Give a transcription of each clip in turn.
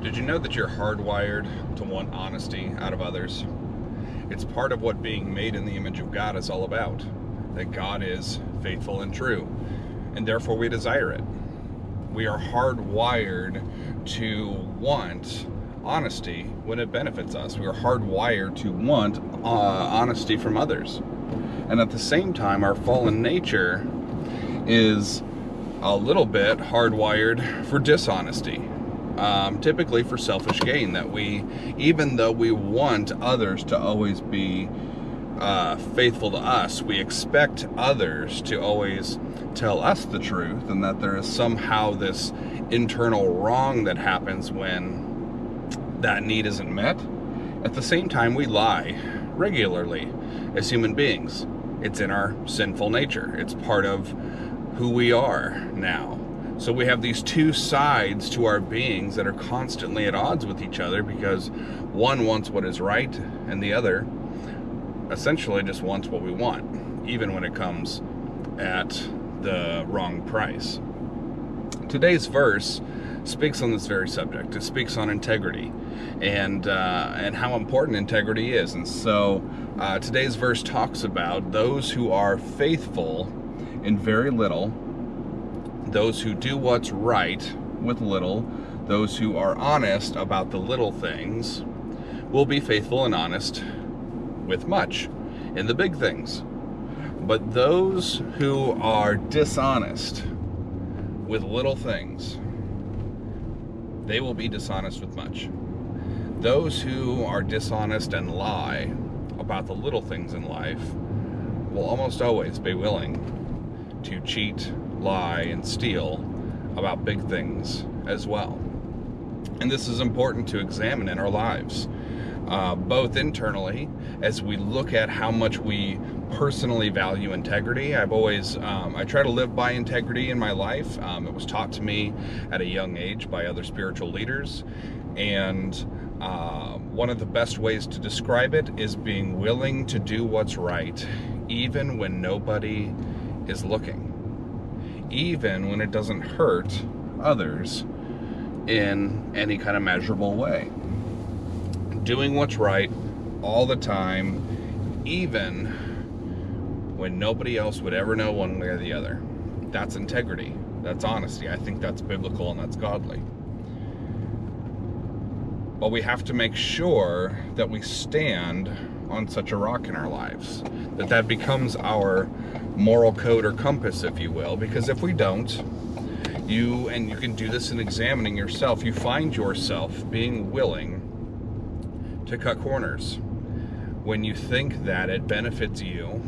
Did you know that you're hardwired to want honesty out of others? It's part of what being made in the image of God is all about. That God is faithful and true, and therefore we desire it. We are hardwired to want honesty when it benefits us. We are hardwired to want honesty from others. And at the same time, our fallen nature is a little bit hardwired for dishonesty. Typically for selfish gain, that we, even though we want others to always be faithful to us, we expect others to always tell us the truth, and that there is somehow this internal wrong that happens when that need isn't met. At the same time, we lie regularly as human beings. It's in our sinful nature. It's part of who we are now. So we have these two sides to our beings that are constantly at odds with each other, because one wants what is right and the other essentially just wants what we want, even when it comes at the wrong price. Today's verse speaks on this very subject. It speaks on integrity and how important integrity is. And so today's verse talks about those who are faithful in very little, those who do what's right with little, those who are honest about the little things, will be faithful and honest with much in the big things. But those who are dishonest with little things, they will be dishonest with much. Those who are dishonest and lie about the little things in life will almost always be willing to cheat, lie, and steal about big things as well. And this is important to examine in our lives, both internally as we look at how much we personally value integrity. I try to live by integrity in my life. It was taught to me at a young age by other spiritual leaders, and one of the best ways to describe it is being willing to do what's right even when nobody is looking, even when it doesn't hurt others in any kind of measurable way. Doing what's right all the time, even when nobody else would ever know one way or the other. That's integrity. That's honesty. I think that's biblical and that's godly. But we have to make sure that we stand on such a rock in our lives, that becomes our moral code or compass, if you will. Because if we don't, you can do this in examining yourself, you find yourself being willing to cut corners when you think that it benefits you,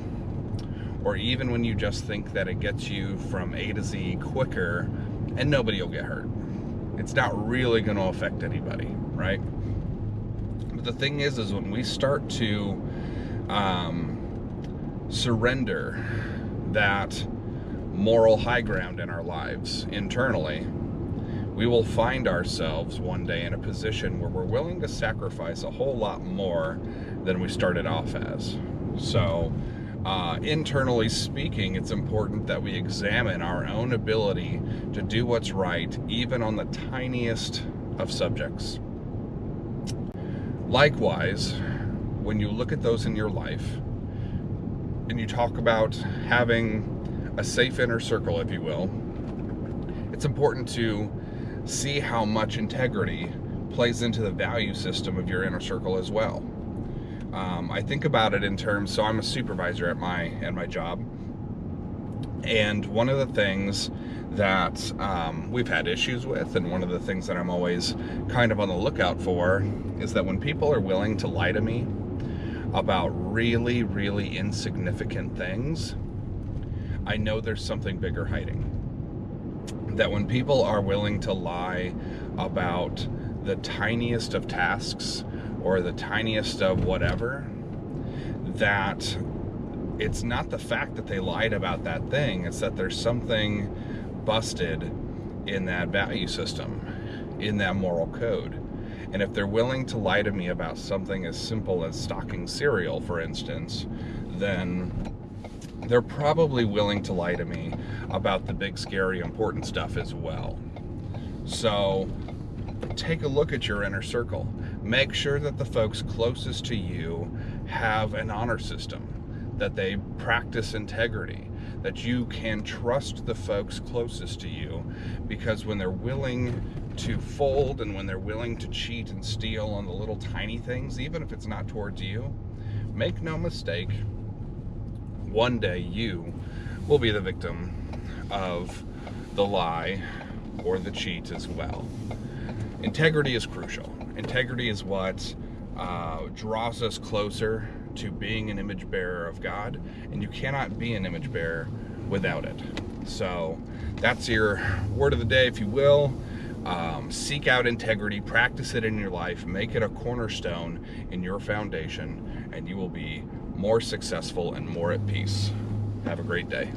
or even when you just think that it gets you from A to Z quicker and nobody will get hurt. It's not really going to affect anybody, right? But the thing is when we start to surrender that moral high ground in our lives internally, we will find ourselves one day in a position where we're willing to sacrifice a whole lot more than we started off as. So internally speaking, it's important that we examine our own ability to do what's right, even on the tiniest of subjects. Likewise, when you look at those in your life and you talk about having a safe inner circle, if you will, it's important to see how much integrity plays into the value system of your inner circle as well. I think about it in terms, so I'm a supervisor at my job, and one of the things that we've had issues with, and one of the things that I'm always kind of on the lookout for, is that when people are willing to lie to me about really, really insignificant things, I know there's something bigger hiding. That when people are willing to lie about the tiniest of tasks or the tiniest of whatever, that it's not the fact that they lied about that thing, it's that there's something busted in that value system, in that moral code. And if they're willing to lie to me about something as simple as stocking cereal, for instance, then they're probably willing to lie to me about the big, scary, important stuff as well. So take a look at your inner circle. Make sure that the folks closest to you have an honor system, that they practice integrity, that you can trust the folks closest to you, because when they're willing to fold and when they're willing to cheat and steal on the little tiny things, even if it's not towards you, make no mistake, one day you will be the victim of the lie or the cheat as well. Integrity is crucial. Integrity is what draws us closer to being an image bearer of God, and you cannot be an image bearer without it. So that's your word of the day, if you will. Seek out integrity, practice it in your life, make it a cornerstone in your foundation, and you will be more successful and more at peace. Have a great day.